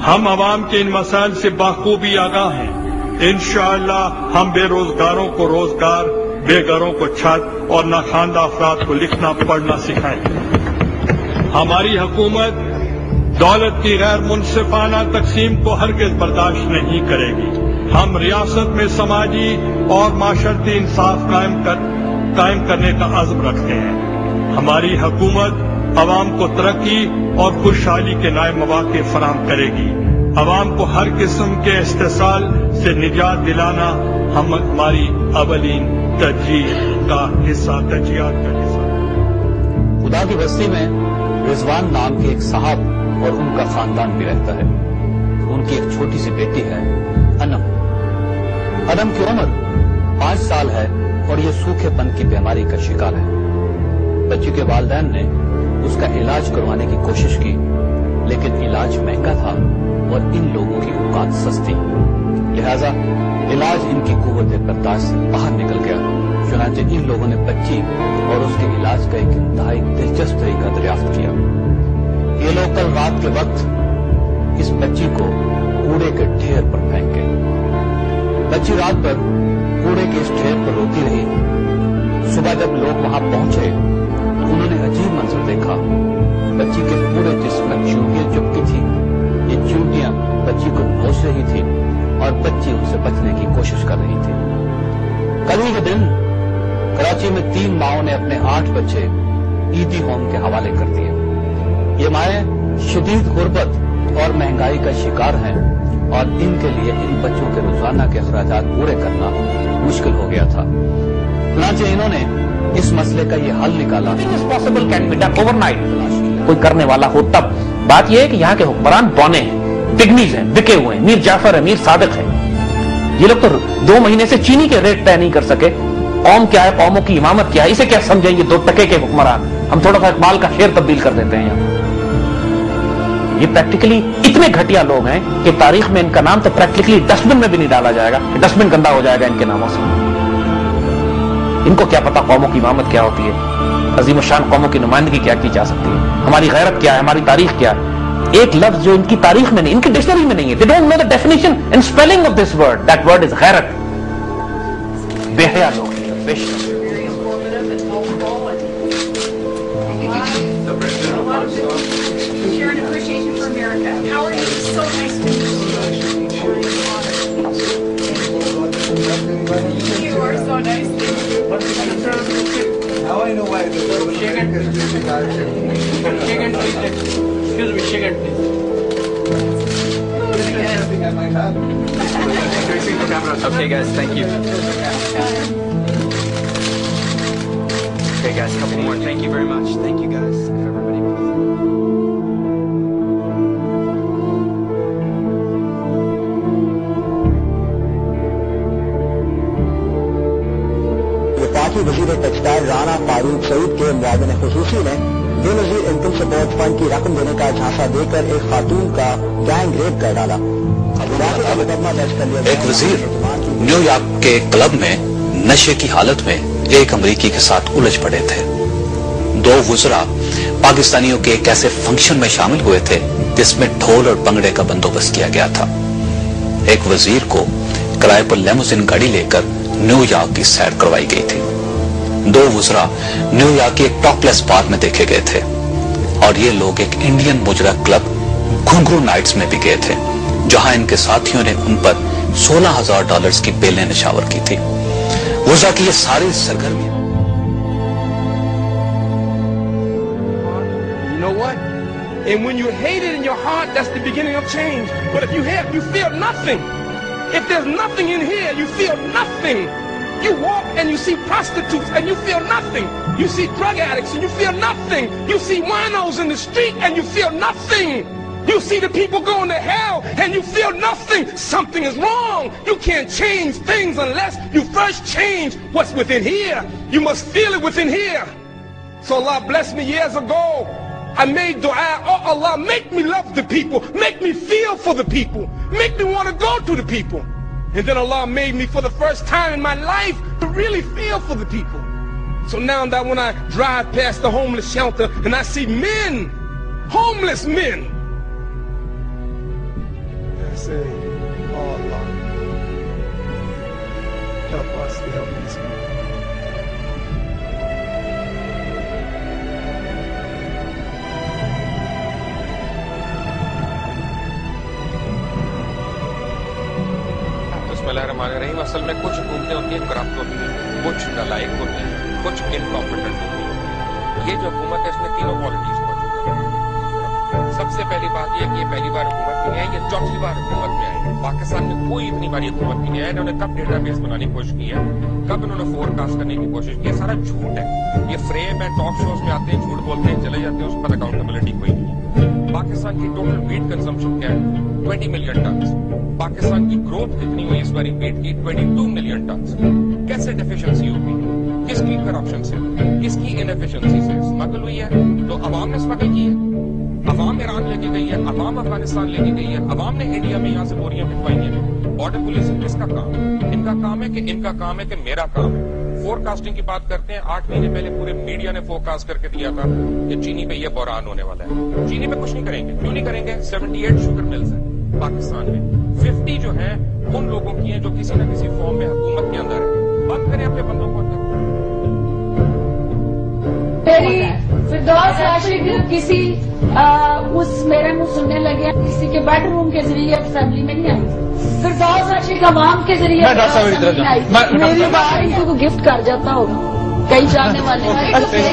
हम आवाम के इन मसाइल से बाखूबी आगाह हैं। इंशाअल्लाह हम बेरोजगारों को रोजगार, बेघरों को छत और नाखानदा अफराद को लिखना पढ़ना सिखाएंगे। हमारी हुकूमत दौलत की गैर मुनसिफाना तकसीम को हरगिज़ बर्दाश्त नहीं करेगी। हम रियासत में समाजी और माशरती इंसाफ कायम करने का अज़्म रखते हैं। हमारी हुकूमत अवाम को तरक्की और खुशहाली के नए मौके फराहम करेगी। अवाम को हर किस्म के इस्तेसाल से निजात दिलाना हमारी अवलीन तरजीह का हिस्सा, तरजीहात का हिस्सा। खुदा की बस्ती में रिजवान नाम के एक साहब और उनका खानदान भी रहता है। उनकी एक छोटी सी बेटी है अनम। अनम की उम्र 5 साल है और ये सूखेपन की बीमारी का शिकार है। बच्ची के वालिदैन ने उसका इलाज करवाने की कोशिश की, लेकिन इलाज महंगा था और इन लोगों की औकात सस्ती, लिहाजा इलाज इनकी कुव्वत बर्दाश्त से बाहर निकल गया। चुनांचे इन लोगों ने बच्ची और उसके इलाज का एक इंतहाई दिलचस्प तरीका दरियाफ्त किया। ये लोग कल रात के वक्त इस बच्ची को कूड़े के ढेर पर फेंक गए। बच्ची रात भर कूड़े के इस ढेर पर रोती रही। सुबह जब लोग वहां पहुंचे तो उन्होंने अजीब मंजर देखा। बच्ची के पूरे जिस्म में चींटियां चिपकी थी। ये चींटियां बच्ची को नोच रही थी और बच्ची उनसे बचने की कोशिश कर रही थी। कल ही के दिन कराची में 3 माओं ने अपने 8 बच्चे ईदी होम के हवाले कर दिए। ये माएं शदीद गुर्बत और महंगाई का शिकार हैं और इनके लिए इन बच्चों के रोजाना के अखराजात पूरे करना मुश्किल हो गया था। चुनांचे इन्होंने इस मसले का ये हल निकाला। Possible can be done overnight. कोई करने वाला हो तब। बात यह है कि यहाँ के हुक्मरान बौने हैं, पिग्मीज हैं, बिके हुए हैं। मीर जाफर है, मीर सादिक है। ये लोग तो 2 महीने से चीनी के रेट तय नहीं कर सके। कौम क्या है, कौमों की इमामत क्या है, इसे क्या समझेंगे 2 टके के हुक्मरान। हम थोड़ा सा इकबाल का शेर तब्दील कर देते हैं यहाँ। ये प्रैक्टिकली इतने घटिया लोग हैं कि तारीख में इनका नाम तो प्रैक्टिकली डस्टबिन में भी नहीं डाला जाएगा। डस्टबिन गंदा हो जाएगा इनके नामों से। इनको क्या पता कौमों की इमामत क्या होती है, अजीम शान कौमों की नुमाइंदगी क्या की जा सकती है, हमारी गैरत क्या है, हमारी तारीख क्या है। एक लफ्ज जो इनकी तारीख में नहीं, इनकी डिक्शनरी में नहीं है। They don't know the definition and spelling of this word. That word is गैरत। बेहया लोग बेशक। You are so nice. Now I know why the shake and please. Excuse me, shake and please. I might have. Okay, guys, thank you. Okay, guys, a couple more. Thank you very much. Thank you, guys. Everybody. वफाकी वज़ीर textile Rana Farooq Saeed के मुआविन खुसूसी ने Benazir income support fund की रकम देने का झांसा देकर एक खातून का गैंग रेप कर डाला। एक वजीर न्यूयॉर्क के क्लब में नशे की हालत में एक अमरीकी के साथ उलझ पड़े थे। 2 वुज़रा पाकिस्तानियों के एक ऐसे फंक्शन में शामिल हुए थे जिसमें ढोल और भंगड़े का बंदोबस्त किया गया था। एक वजीर को किराए पर लेमोजिन गाड़ी लेकर न्यूयॉर्क की सैर करवाई गई थी। 2 वुज़रा न्यूयॉर्क के एक टॉपलेस बार में देखे गए थे और ये लोग एक इंडियन मुजरा क्लब घुंघरू नाइट्स में भी गए थे, जहां इनके साथियों ने उन पर $16,000 की बेलें निशावर की थी। वुज़रा की ये सारी सरगर्मियां। You know what? And when you hate it in your heart, that's the beginning of change. But if you have, you feel nothing. If there's nothing in here, you feel nothing. You walk and you see prostitutes and you feel nothing. You see drug addicts and you feel nothing. You see winos in the street and you feel nothing. You see the people going to hell and you feel nothing. Something is wrong. You can't change things unless you first change what's within here. You must feel it within here. So Allah blessed me years ago. I made dua, oh Allah, make me love the people. Make me feel for the people. Make me want to go to the people. And then Allah made me for the first time in my life to really feel for the people. So now that when I drive past the homeless shelter and I see men, homeless men, say, oh Allah, help us to help these people. बिस्मिल्लाहिर्रहमानिर्रहीम। असल में कुछ हुकूमतें होती हैं corrupt होती हैं, कुछ नालायक होती हैं, कुछ इनकॉम्पिटेंट होती हैं। ये जो हुकूमत है इसमें तीनों क्वालिटीज मौजूद हैं। सबसे पहली बात यह कि ये पहली बार हुकूमत में है, ये चौथी बार हुकूमत में आए। पाकिस्तान में कोई इतनी बारी हुकूमत में नहीं आया। इन्होंने कब डेटाबेस बनाने की कोशिश की है, कब इन्होंने फोरकास्ट करने की कोशिश की है, सारा झूठ है। ये फ्रेम है, टॉक शोज में आते हैं, झूठ बोलते हैं, चले जाते हैं, उस पर अकाउंटेबिलिटी कोई नहीं है। पाकिस्तान की टोटल वीट कंजम्पशन क्या है? 20 मिलियन टन। पाकिस्तान की ग्रोथ कितनी हुई इस बारी वीट की? 22 मिलियन टन। कैसे डेफिशिएंसी होगी? किसकी करप्शन से, किसकी इनएफिशिएंसी से स्मगल हुई है? तो अवाम ने स्मगल की है, अवाम ईरान लेके गई है, अवाम अफगानिस्तान लेके गई है, अवाम ने इंडिया में यहाँ से बोरियां भिजवाई हैं। बॉर्डर पुलिस किसका काम? इनका काम है कि इनका काम है कि मेरा काम है। फोरकास्टिंग की बात करते हैं। 8 महीने पहले पूरे मीडिया ने फोरकास्ट करके दिया था कि चीनी पे ये बहरान होने वाला है। चीनी पे कुछ नहीं करेंगे। क्यों नहीं करेंगे? 78 शुगर मिल्स है पाकिस्तान में, 50 जो है उन लोगों की हैं जो किसी न किसी फॉर्म में हुकूमत के अंदर है। बात करें अपने बंदों को अंदर। फिरदौस आशिक किसी उस मेरे मुंह सुनने लगे किसी के बेडरूम के जरिए फैमिली में नहीं आई। फिरदौस आशिक अवाम के जरिए मेरी बात इनको गिफ्ट कर जाता होगा कई जाने वाले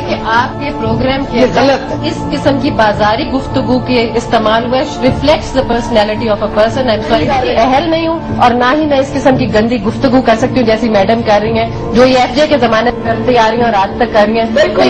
कि आपके प्रोग्राम के गलत इस किस्म की बाजारी गुफ्तगू के इस्तेमाल हुए reflects the personality of a person. I am sorry, अहल नहीं हूँ और ना ही मैं इस किस्म की गंदी गुफ्तगू कर सकती हूँ जैसी मैडम कर रही हैं, जो ये FJ के जमाने में करती आ रही हैं और आज तक कर रही हैं। बिल्कुल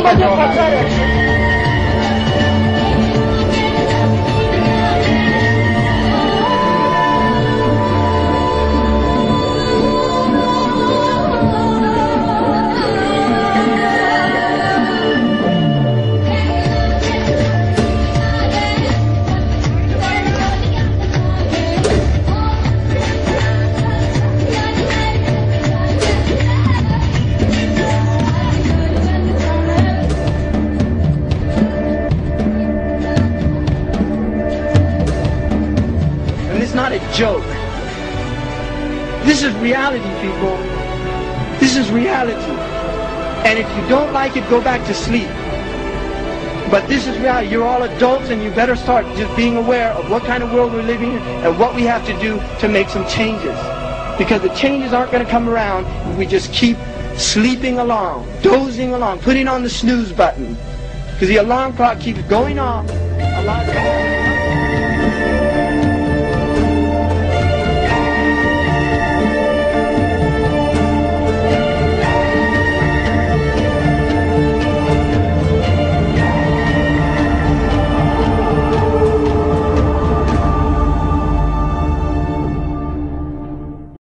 joke. This is reality, people. This is reality. And if you don't like it, go back to sleep. But this is reality. You're all adults and you better start just being aware of what kind of world we're living in and what we have to do to make some changes. Because the changes aren't going to come around if we just keep sleeping along, dozing along, putting on the snooze button. Because the alarm clock keeps going off. A lot of